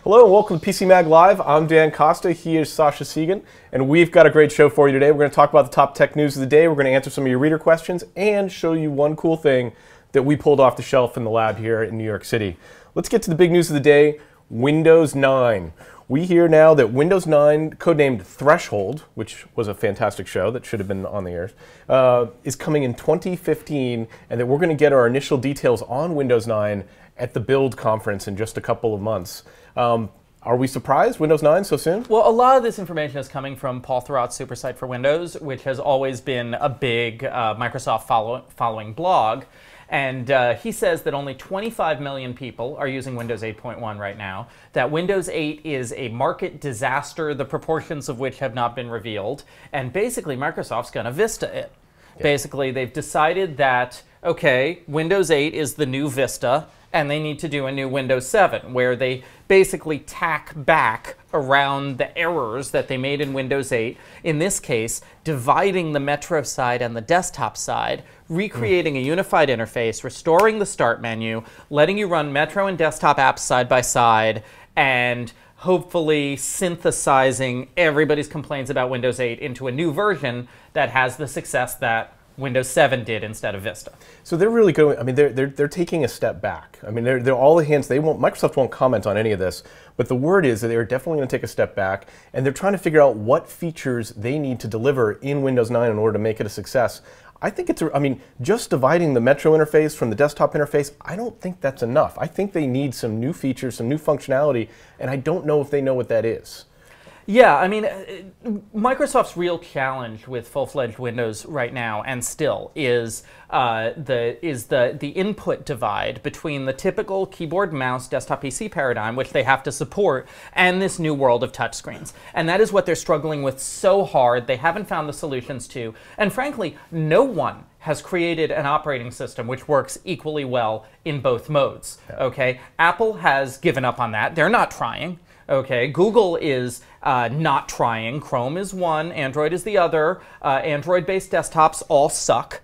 Hello and welcome to PCMag Live. I'm Dan Costa, he is Sascha Segan, and we've got a great show for you today. We're going to talk about the top tech news of the day, we're going to answer some of your reader questions, and show you one cool thing that we pulled off the shelf in the lab here in New York City. Let's get to the big news of the day, Windows 9. We hear now that Windows 9, codenamed Threshold, which was a fantastic show that should have been on the air, is coming in 2015, and that we're going to get our initial details on Windows 9 at the Build conference in just a couple of months. Are we surprised? Windows 9 so soon? Well, a lot of this information is coming from Paul Thurrott's Supersite for Windows, which has always been a big Microsoft following blog. And he says that only 25 million people are using Windows 8.1 right now, that Windows 8 is a market disaster, the proportions of which have not been revealed, and basically Microsoft's going to Vista it. Yeah. Basically, they've decided that, okay, Windows 8 is the new Vista, and they need to do a new Windows 7, where they basically tack back around the errors that they made in Windows 8, in this case, dividing the Metro side and the desktop side, recreating a unified interface, restoring the start menu, letting you run Metro and desktop apps side by side, and hopefully synthesizing everybody's complaints about Windows 8 into a new version that has the success that Windows 7 did instead of Vista. So they're really going, I mean, they're taking a step back. I mean, they're all the hints, Microsoft won't comment on any of this, but the word is that they're definitely going to take a step back, and they're trying to figure out what features they need to deliver in Windows 9 in order to make it a success. I think I mean, just dividing the Metro interface from the desktop interface, I don't think that's enough. I think they need some new features, some new functionality, and I don't know if they know what that is. Yeah, I mean, Microsoft's real challenge with full-fledged Windows right now, and still, is the input divide between the typical keyboard, mouse, desktop PC paradigm, which they have to support, and this new world of touchscreens. And that is what they're struggling with so hard. They haven't found the solutions to. And frankly, no one has created an operating system which works equally well in both modes. Yeah. Okay, Apple has given up on that. They're not trying. Okay, Google is not trying. Chrome is one, Android is the other. Android-based desktops all suck.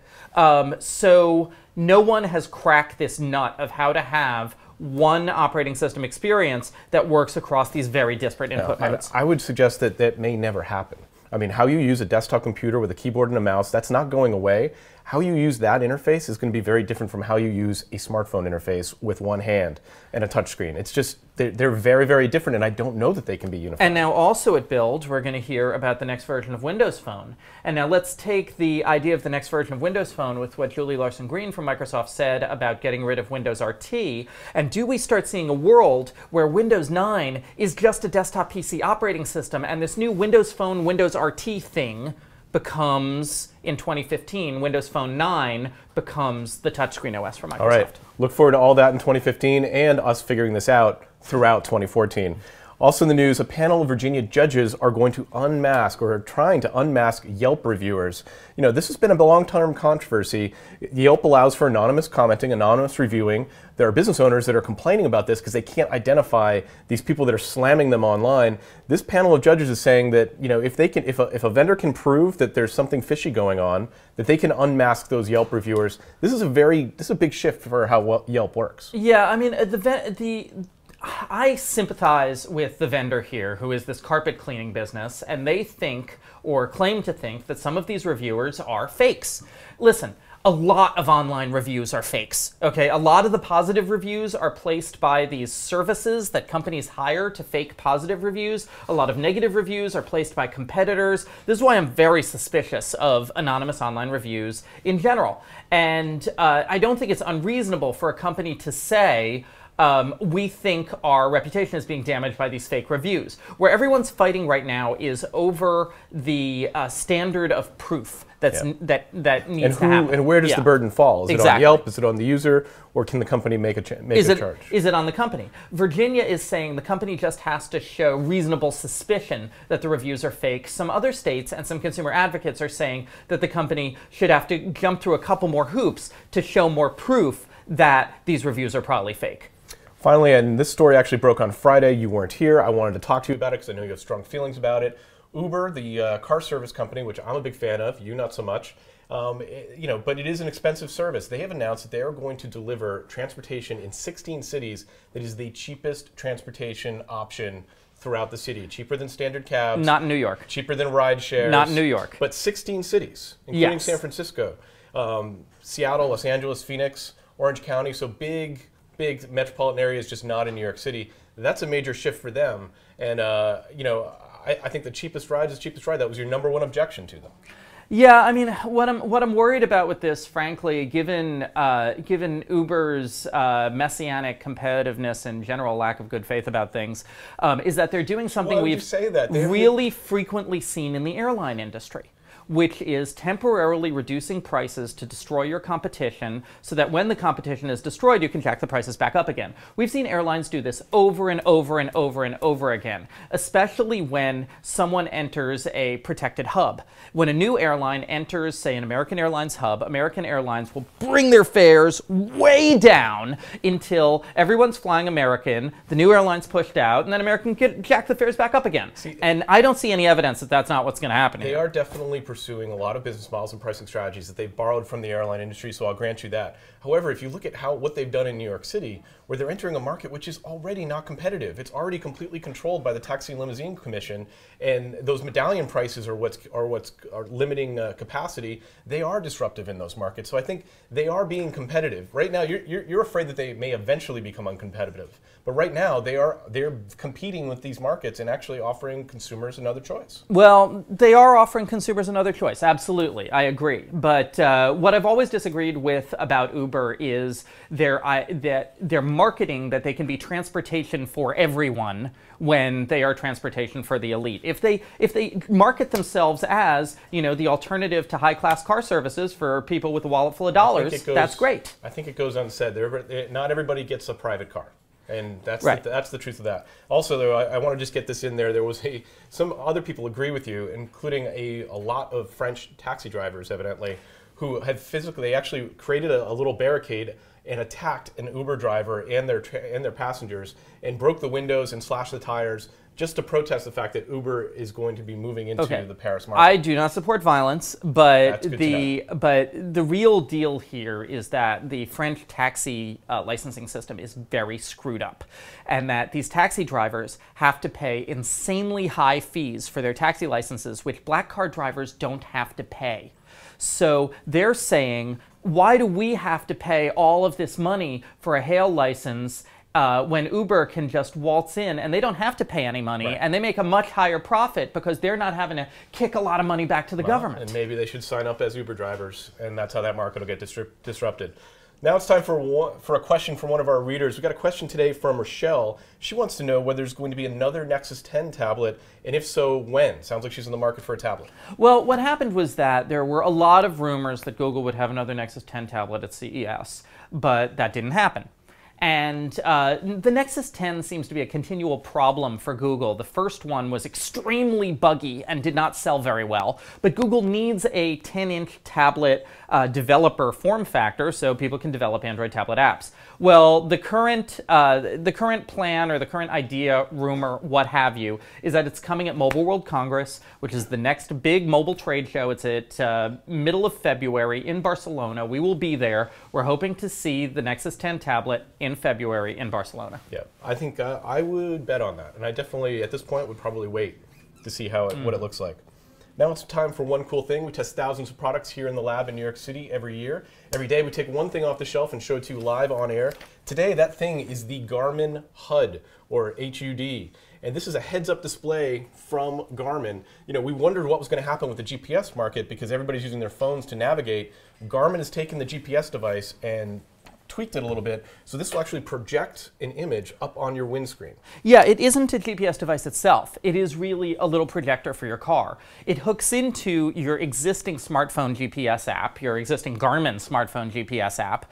So no one has cracked this nut of how to have one operating system experience that works across these very disparate input modes. I would suggest that that may never happen. I mean, how you use a desktop computer with a keyboard and a mouse, that's not going away. How you use that interface is going to be very different from how you use a smartphone interface with one hand and a touchscreen. It's just, they're very, very different, and I don't know that they can be unified. And now also at Build, we're going to hear about the next version of Windows Phone. And now let's take the idea of the next version of Windows Phone with what Julie Larson-Green from Microsoft said about getting rid of Windows RT. And do we start seeing a world where Windows 9 is just a desktop PC operating system, and this new Windows Phone, Windows RT thing becomes, in 2015, Windows Phone 9 becomes the touchscreen OS for Microsoft. All right. Look forward to all that in 2015 and us figuring this out throughout 2014. Also in the news, a panel of Virginia judges are going to unmask, or are trying to unmask, Yelp reviewers. You know, this has been a long-term controversy. Yelp allows for anonymous commenting, anonymous reviewing. There are business owners that are complaining about this because they can't identify these people that are slamming them online. This panel of judges is saying that, you know, if a vendor can prove that there's something fishy going on, that they can unmask those Yelp reviewers. This is a big shift for how Yelp works. Yeah, I mean, I sympathize with the vendor here, who is this carpet cleaning business, and they think, or claim to think, that some of these reviewers are fakes. Listen, a lot of online reviews are fakes, okay? A lot of the positive reviews are placed by these services that companies hire to fake positive reviews. A lot of negative reviews are placed by competitors. This is why I'm very suspicious of anonymous online reviews in general. And I don't think it's unreasonable for a company to say, we think our reputation is being damaged by these fake reviews. Where everyone's fighting right now is over the standard of proof that needs to happen. And where does the burden fall? Is it on Yelp? Is it on the user? Or can the company make a charge? Is it on the company? Virginia is saying the company just has to show reasonable suspicion that the reviews are fake. Some other states and some consumer advocates are saying that the company should have to jump through a couple more hoops to show more proof that these reviews are probably fake. Finally, and this story actually broke on Friday. You weren't here. I wanted to talk to you about it because I know you have strong feelings about it. Uber, the car service company, which I'm a big fan of, you not so much, But it is an expensive service. They have announced that they are going to deliver transportation in 16 cities that is the cheapest transportation option throughout the city. Cheaper than standard cabs. Not in New York. Cheaper than ride shares. Not in New York. But 16 cities, including Yes. San Francisco, Seattle, Los Angeles, Phoenix, Orange County. So big metropolitan areas, just not in New York City. That's a major shift for them. And, I think the cheapest ride is the cheapest ride. That was your number one objection to them. Yeah, I mean, what I'm worried about with this, frankly, given Uber's messianic competitiveness and general lack of good faith about things, is that they're doing something we've really frequently seen in the airline industry, which is temporarily reducing prices to destroy your competition so that when the competition is destroyed, you can jack the prices back up again. We've seen airlines do this over and over and over and over again, especially when someone enters a protected hub. When a new airline enters, say, an American Airlines hub, American Airlines will bring their fares way down until everyone's flying American, the new airline's pushed out, and then American can jack the fares back up again. And I don't see any evidence that that's not what's going to happen here. They are definitely pursuing a lot of business models and pricing strategies that they've borrowed from the airline industry, so I'll grant you that. However, if you look at what they've done in New York City, where they're entering a market which is already not competitive, it's already completely controlled by the Taxi and Limousine Commission, and those medallion prices are what's limiting capacity. They are disruptive in those markets, so I think they are being competitive. Right now, you're afraid that they may eventually become uncompetitive, but right now they're competing with these markets and actually offering consumers another choice. Well, they are offering consumers another choice, absolutely, I agree. But what I've always disagreed with about Uber is their marketing that they can be transportation for everyone when they are transportation for the elite. If they market themselves as, the alternative to high-class car services for people with a wallet full of dollars, that's great. I think it goes unsaid. Not everybody gets a private car. And that's the truth of that. Also, though, I want to just get this in there. There was some other people agree with you, including a lot of French taxi drivers, evidently, who had they actually created a little barricade and attacked an Uber driver and their passengers and broke the windows and slashed the tires just to protest the fact that Uber is going to be moving into the Paris market. I do not support violence, but the real deal here is that the French taxi licensing system is very screwed up, and that these taxi drivers have to pay insanely high fees for their taxi licenses, which black car drivers don't have to pay. So they're saying, why do we have to pay all of this money for a hail license when Uber can just waltz in and they don't have to pay any money, and they make a much higher profit because they're not having to kick a lot of money back to the government? And maybe they should sign up as Uber drivers, and that's how that market will get disrupted. Now it's time for a question from one of our readers. We got a question today from Rochelle. She wants to know whether there's going to be another Nexus 10 tablet, and if so, when? Sounds like she's in the market for a tablet. Well, what happened was that there were a lot of rumors that Google would have another Nexus 10 tablet at CES, but that didn't happen. And the Nexus 10 seems to be a continual problem for Google. The first one was extremely buggy and did not sell very well. But Google needs a 10-inch tablet developer form factor so people can develop Android tablet apps. Well, the current plan or the current idea, rumor, what have you, is that it's coming at Mobile World Congress, which is the next big mobile trade show. It's at middle of February in Barcelona. We will be there. We're hoping to see the Nexus 10 tablet in February in Barcelona. Yeah, I think I would bet on that, and I definitely, at this point, would probably wait to see what it looks like. Now it's time for one cool thing. We test thousands of products here in the lab in New York City every year. Every day we take one thing off the shelf and show it to you live on air. Today that thing is the Garmin HUD, or HUD. And this is a heads-up display from Garmin. We wondered what was going to happen with the GPS market because everybody's using their phones to navigate. Garmin has taken the GPS device and tweaked it a little bit, so this will actually project an image up on your windscreen. Yeah, it isn't a GPS device itself. It is really a little projector for your car. It hooks into your existing smartphone GPS app, your existing Garmin smartphone GPS app,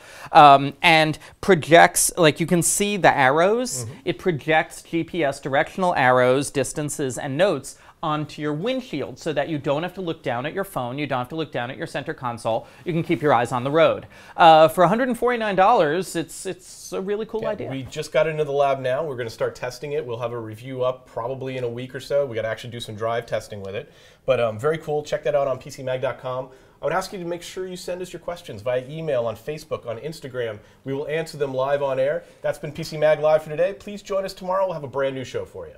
and projects, like you can see the arrows, it projects GPS directional arrows, distances, and notes onto your windshield so that you don't have to look down at your phone, you don't have to look down at your center console, you can keep your eyes on the road. For $149, it's a really cool idea. We just got into the lab now. We're going to start testing it. We'll have a review up probably in a week or so. We got to actually do some drive testing with it. But very cool. Check that out on PCMag.com. I would ask you to make sure you send us your questions via email, on Facebook, on Instagram. We will answer them live on air. That's been PCMag Live for today. Please join us tomorrow. We'll have a brand new show for you.